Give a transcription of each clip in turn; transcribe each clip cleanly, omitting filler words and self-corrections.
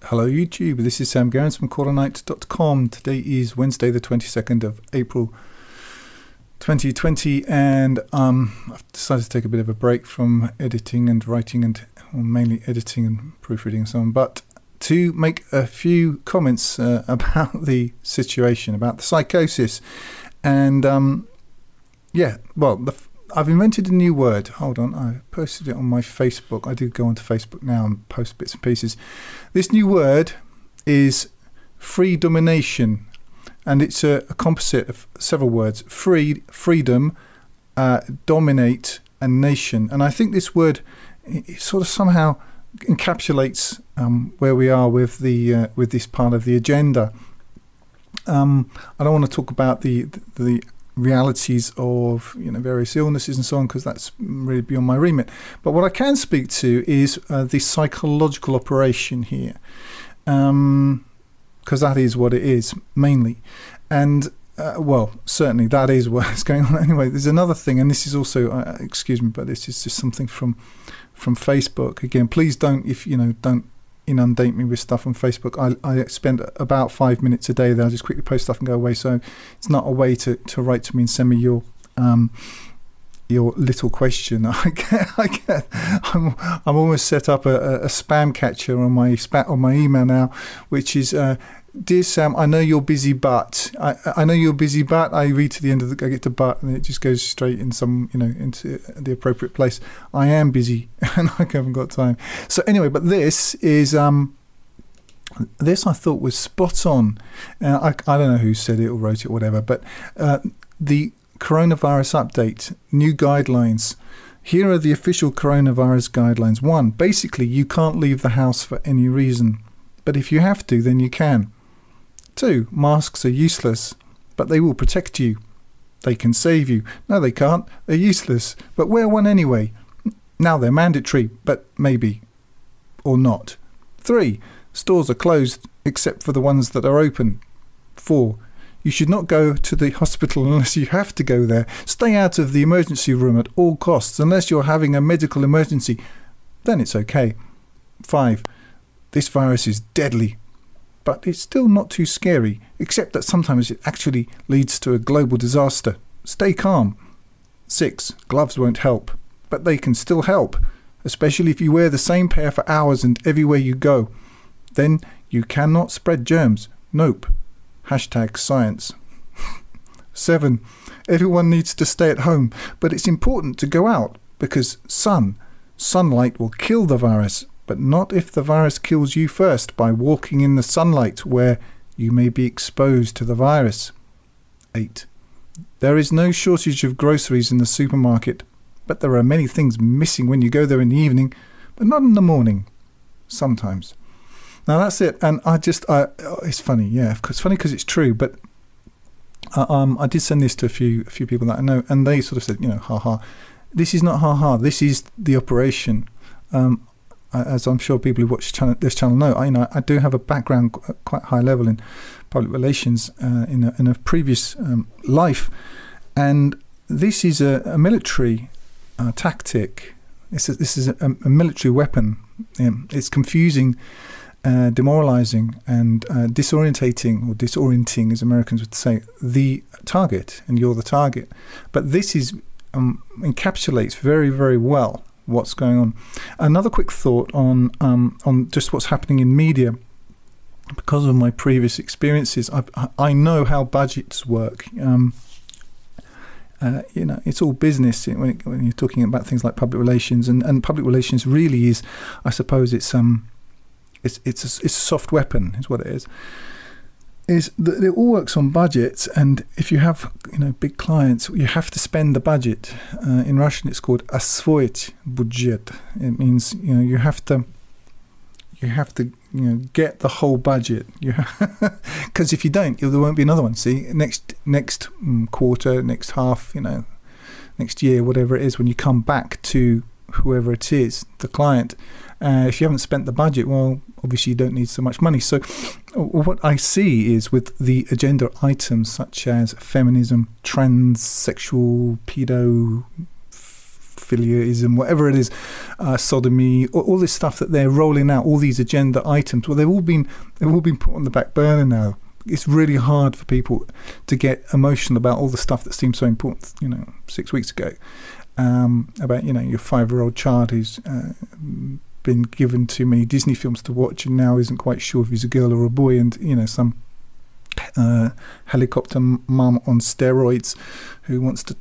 Hello YouTube, this is Sam Garens from quarternight.com. Today is Wednesday the 22nd of April 2020 and I've decided to take a bit of a break from editing and writing well, mainly editing and proofreading and so on, but to make a few comments about the situation, about the psychosis. And yeah, well, I've invented a new word. Hold on, I posted it on my Facebook. I do go onto Facebook now and post bits and pieces. This new word is freedomination, and it's a composite of several words: freedom, dominate, and nation. And I think this word it sort of somehow encapsulates where we are with the with this part of the agenda. I don't want to talk about the realities of various illnesses and so on, because that's really beyond my remit. But what I can speak to is the psychological operation here, because that is what it is mainly. And well, certainly that is what's going on. Anyway, there's another thing, and this is also excuse me, but this is just something from Facebook. Again, please don't, if don't inundate me with stuff on Facebook. I spend about 5 minutes a day there. I just quickly post stuff and go away, so it's not a way to write to me and send me your little question. I'm almost set up a spam catcher on my email now, which is dear Sam, I know you're busy, but I know you're busy, but I read to the end of I get to but, and it just goes straight in some into the appropriate place. I am busy and I haven't got time. So anyway, but this is this I thought was spot on. I don't know who said it or wrote it or whatever, but the coronavirus update, new guidelines. Here are the official coronavirus guidelines. 1, basically you can't leave the house for any reason, but if you have to, then you can. 2, masks are useless, but they will protect you. They can save you. No, they can't. They're useless, but wear one anyway. Now they're mandatory, but maybe. Or not. 3, stores are closed, except for the ones that are open. 4, you should not go to the hospital unless you have to go there. Stay out of the emergency room at all costs, unless you're having a medical emergency. Then it's okay. 5, this virus is deadly, but it's still not too scary, except that sometimes it actually leads to a global disaster. Stay calm. 6, gloves won't help, but they can still help, especially if you wear the same pair for hours and everywhere you go. Then you cannot spread germs. Nope. #science. 7, everyone needs to stay at home, but it's important to go out because sunlight will kill the virus, but not if the virus kills you first by walking in the sunlight where you may be exposed to the virus. 8, there is no shortage of groceries in the supermarket, but there are many things missing when you go there in the evening, but not in the morning. Sometimes. Now that's it, and it's funny, yeah, it's funny because it's true, but I did send this to a few people that I know, and they sort of said, haha, this is not haha, this is the operation. As I'm sure people who watch this channel know, I do have a background quite high level in public relations in a previous life, and this is a military tactic. This is a military weapon. It's confusing, demoralizing, and disorientating, or disorienting as Americans would say, the target, and you're the target. But this is encapsulates very, very well what's going on. Another quick thought on just what's happening in media. Because of my previous experiences, I know how budgets work. It's all business when you're talking about things like public relations, and public relations really is, I suppose, it's a soft weapon, is what it is. Is that it all works on budgets, and if you have big clients, you have to spend the budget. In Russian, it's called освоить budget. It means you have to get the whole budget. Because if you don't, there won't be another one. See, next quarter, next half, next year, whatever it is, when you come back to whoever it is, the client, if you haven't spent the budget, well, obviously you don't need so much money. So what I see is with the agenda items such as feminism, transsexual, pedo, pedophilism, whatever it is, sodomy, all this stuff that they're rolling out, all these agenda items. Well, they've all been put on the back burner now. It's really hard for people to get emotional about all the stuff that seemed so important, 6 weeks ago, about, your 5-year-old child who's been given too many Disney films to watch and now isn't quite sure if he's a girl or a boy, and, some helicopter mum on steroids who wants to,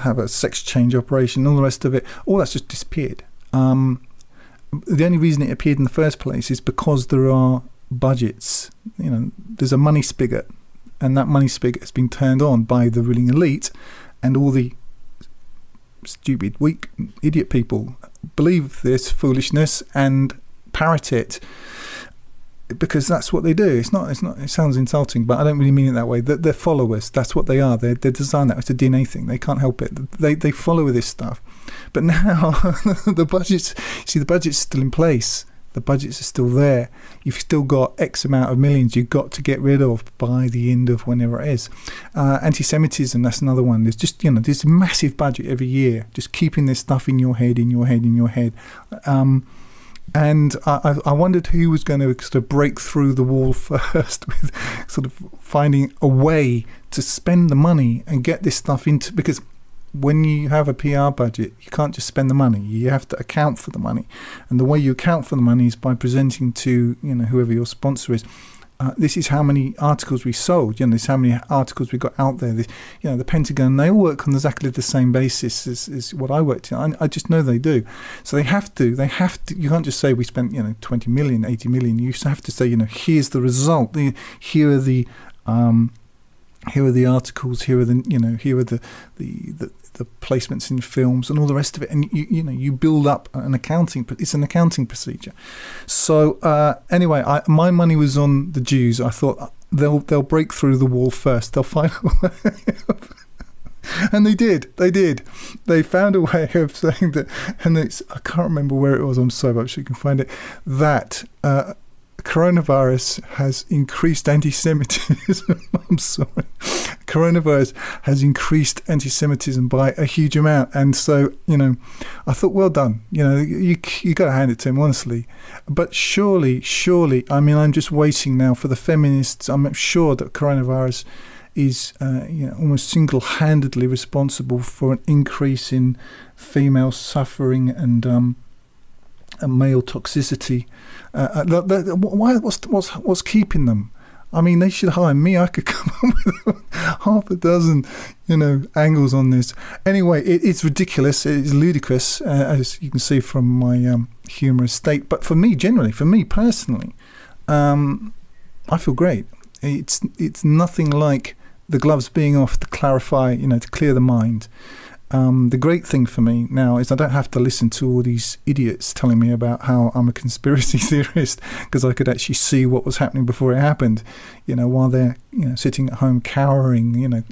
have a sex change operation, all the rest of it. All that's just disappeared. The only reason it appeared in the first place is because there are budgets. There's a money spigot, and that money spigot has been turned on by the ruling elite, and all the stupid, weak, idiot people believe this foolishness and parrot it, because that's what they do. It's not. It sounds insulting, but I don't really mean it that way. They're followers. That's what they are. They're designed that way. It's a DNA thing. They can't help it. They follow this stuff. But now the budget's still in place. The budgets are still there. You've still got X amount of millions you've got to get rid of by the end of whenever it is. Anti-Semitism, that's another one. There's just, this massive budget every year, just keeping this stuff in your head. And I wondered who was going to sort of break through the wall first with sort of finding a way to spend the money and get this stuff into, because when you have a PR budget, you can't just spend the money. You have to account for the money. And the way you account for the money is by presenting to, whoever your sponsor is, this is how many articles we sold, this is how many articles we got out there. The Pentagon, they all work on exactly the same basis as what I worked in. I just know they do. So they have to, you can't just say we spent, 20 million, 80 million. You have to say, here's the result. Here are the articles, here are the placements in films and all the rest of it, and you build up it's an accounting procedure. So anyway, my money was on the Jews. I thought they'll break through the wall first. They'll find a way and they did. They found a way of saying that, and I can't remember where it was. I'm sorry, but I'm sure you can find it. That coronavirus has increased anti-Semitism. I'm sorry. Coronavirus has increased anti-Semitism by a huge amount, and so I thought, well done. You got to hand it to him, honestly. But surely, I'm just waiting now for the feminists. I'm sure that coronavirus is almost single-handedly responsible for an increase in female suffering and male toxicity. What's keeping them? I mean, they should hire me. I could come up with half a dozen, angles on this. Anyway, it's ridiculous. It's ludicrous, as you can see from my humorous state. But for me personally, I feel great. It's nothing like the gloves being off to clarify, to clear the mind. The great thing for me now is I don't have to listen to all these idiots telling me about how I'm a conspiracy theorist, because I could actually see what was happening before it happened, while they're sitting at home cowering,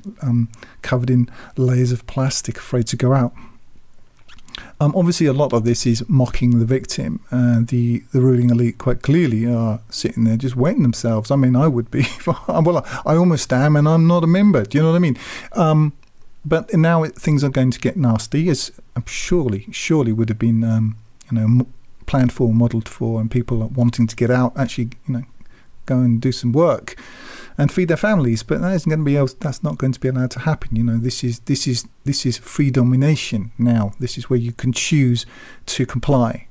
covered in layers of plastic, afraid to go out. Obviously, a lot of this is mocking the victim. The ruling elite quite clearly are sitting there just wetting themselves. I mean, I would be. Well, I almost am, and I'm not a member. Do you know what I mean? But now things are going to get nasty, as surely would have been, planned for, modelled for, and people are wanting to get out, actually, go and do some work and feed their families. But that's not going to be allowed to happen. This is Freedomination now. This is where you can choose to comply.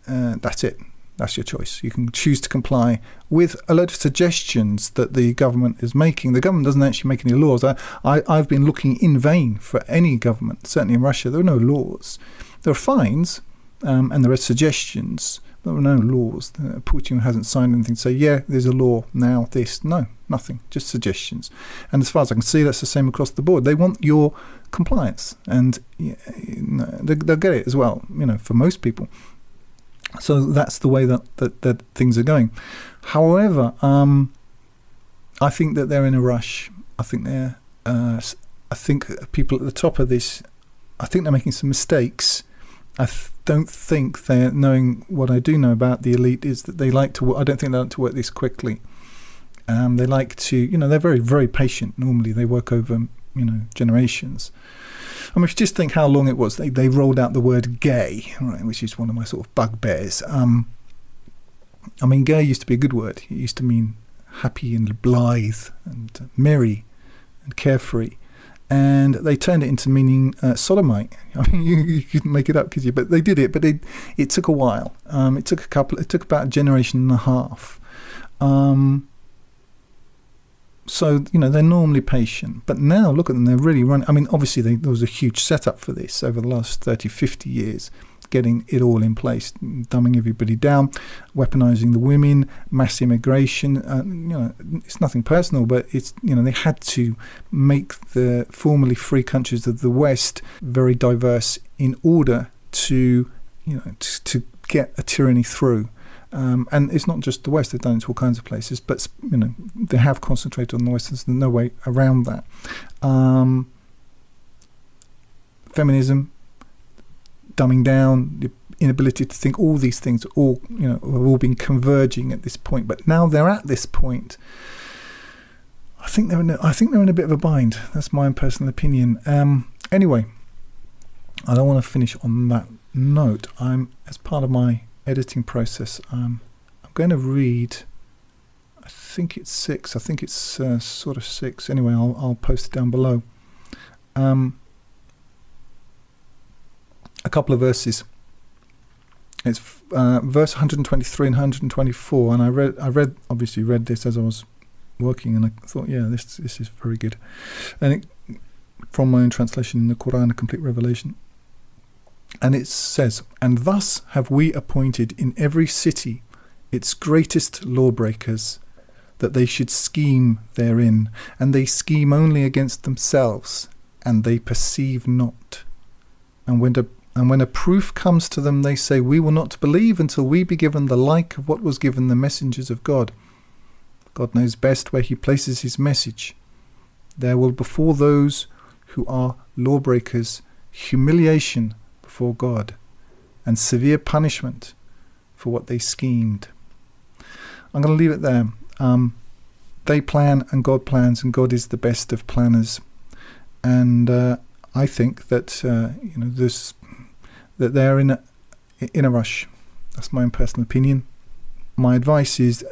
That's it. That's your choice. You can choose to comply with a load of suggestions that the government is making. The government doesn't actually make any laws. I've been looking in vain for any government. Certainly in Russia, there are no laws. There are fines and there are suggestions. There are no laws. Putin hasn't signed anything to say, yeah, there's a law now, this. No, nothing. Just suggestions. And as far as I can see, that's the same across the board. They want your compliance. And they'll get it as well, for most people. So that's the way that things are going. However, I think that they're in a rush. I think people at the top of this, I think they're making some mistakes. I don't think they're knowing what I do know about the elite is that they like to. I don't think they like to work this quickly. They like to, they're very, very patient. Normally, they work over generations. I mean, if you just think how long it was, they rolled out the word gay, right, which is one of my sort of bugbears. I mean, gay used to be a good word. It used to mean happy and blithe and merry and carefree. And they turned it into meaning sodomite. I mean, you couldn't make it up, could you? But they did it. But it took a while. It took about a generation and a half. So, they're normally patient. But now, look at them, they're really running. I mean, obviously, there was a huge setup for this over the last 30, 50 years, getting it all in place, dumbing everybody down, weaponizing the women, mass immigration. It's nothing personal, but it's, they had to make the formerly free countries of the West very diverse in order to, to get a tyranny through. And it's not just the West, they've done it to all kinds of places, but they have concentrated on the West. There's no way around that. Feminism, dumbing down, the inability to think, all these things all have all been converging at this point. But now they're at this point, I think they're in a bit of a bind. That's my own personal opinion. Anyway, I don't want to finish on that note. As part of my editing process, I'm going to read, I think it's 6, I think it's sort of 6, anyway, I'll post it down below, a couple of verses. It's verse 123 and 124, and I obviously read this as I was working, and I thought, yeah, this is very good, and from my own translation in the Quran, A Complete Revelation. And it says, "And thus have we appointed in every city its greatest lawbreakers, that they should scheme therein, and they scheme only against themselves, and they perceive not. And when a proof comes to them, they say, we will not believe until we be given the like of what was given the messengers of God. God knows best where he places his message. There will befall those who are lawbreakers humiliation before God, and severe punishment for what they schemed." I'm going to leave it there. They plan and God plans, and God is the best of planners. And I think that that they're in a rush. That's my own personal opinion. My advice is,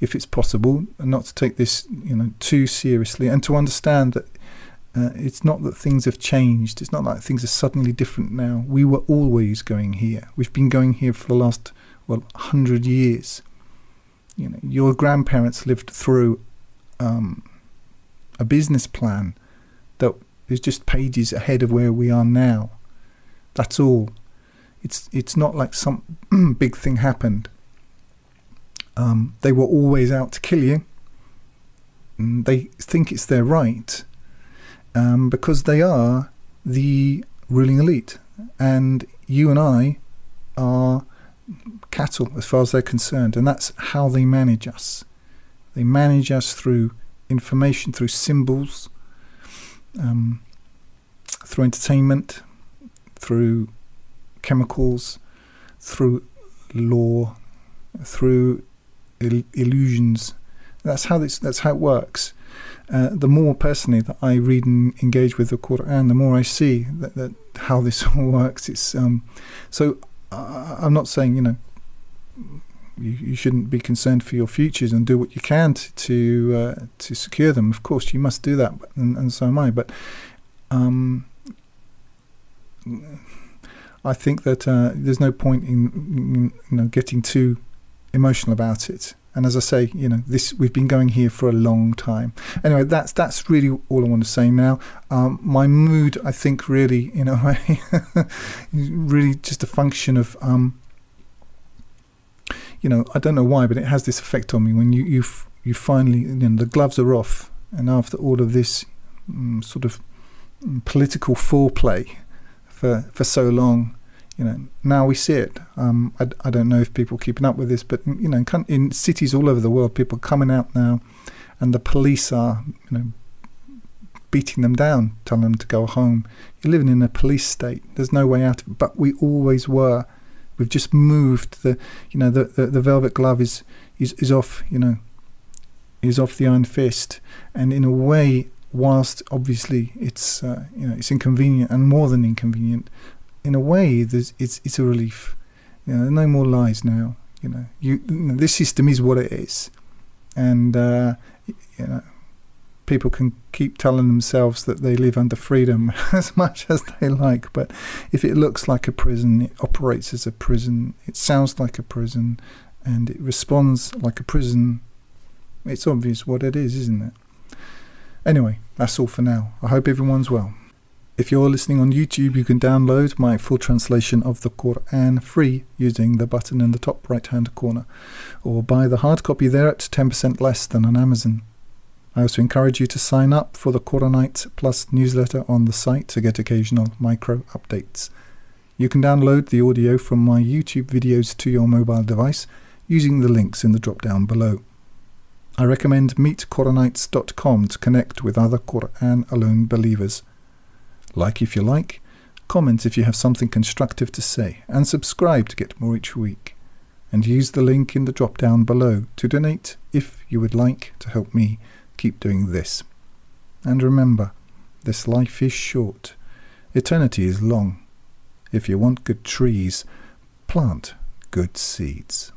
if it's possible, not to take this too seriously, and to understand that it's not that things have changed. It's not like things are suddenly different now. We were always going here. We've been going here for the last 100 years. Your grandparents lived through a business plan that is just pages ahead of where we are now. That's all. It's not like some big thing happened. They were always out to kill you. And they think it's their right. Because they are the ruling elite, and you and I are cattle as far as they're concerned, and that's how they manage us. They manage us through information, through symbols, through entertainment, through chemicals, through law, through illusions. That's how it works. The more personally that I read and engage with the Quran, the more I see that how this all works. It's so I'm not saying you shouldn't be concerned for your futures and do what you can to secure them. Of course, you must do that, and so am I. But I think that there's no point in getting too emotional about it. And as I say, we've been going here for a long time. Anyway, that's really all I want to say now. My mood, I think, really, in a way, really just a function of, I don't know why, but it has this effect on me when you finally, the gloves are off, and after all of this sort of political foreplay for so long. Now we see it. I don't know if people are keeping up with this, but in cities all over the world, people are coming out now, and the police are beating them down, telling them to go home. You're living in a police state. There's no way out of it. But we always were. We've just moved. The velvet glove is off. Is off the iron fist, and in a way, whilst obviously it's it's inconvenient and more than inconvenient, in a way it's a relief. No more lies now. This system is what it is, and people can keep telling themselves that they live under freedom as much as they like, but if it looks like a prison, it operates as a prison, it sounds like a prison, and it responds like a prison, it's obvious what it is, isn't it? Anyway, that's all for now. I hope everyone's well. If you're listening on YouTube, you can download my full translation of the Quran free using the button in the top right hand corner, or buy the hard copy there at 10% less than on Amazon. I also encourage you to sign up for the Quranites Plus newsletter on the site to get occasional micro updates. You can download the audio from my YouTube videos to your mobile device using the links in the drop down below. I recommend meetquranites.com to connect with other Quran alone believers. Like if you like, comment if you have something constructive to say, and subscribe to get more each week. And use the link in the drop down below to donate if you would like to help me keep doing this. And remember, this life is short, eternity is long. If you want good trees, plant good seeds.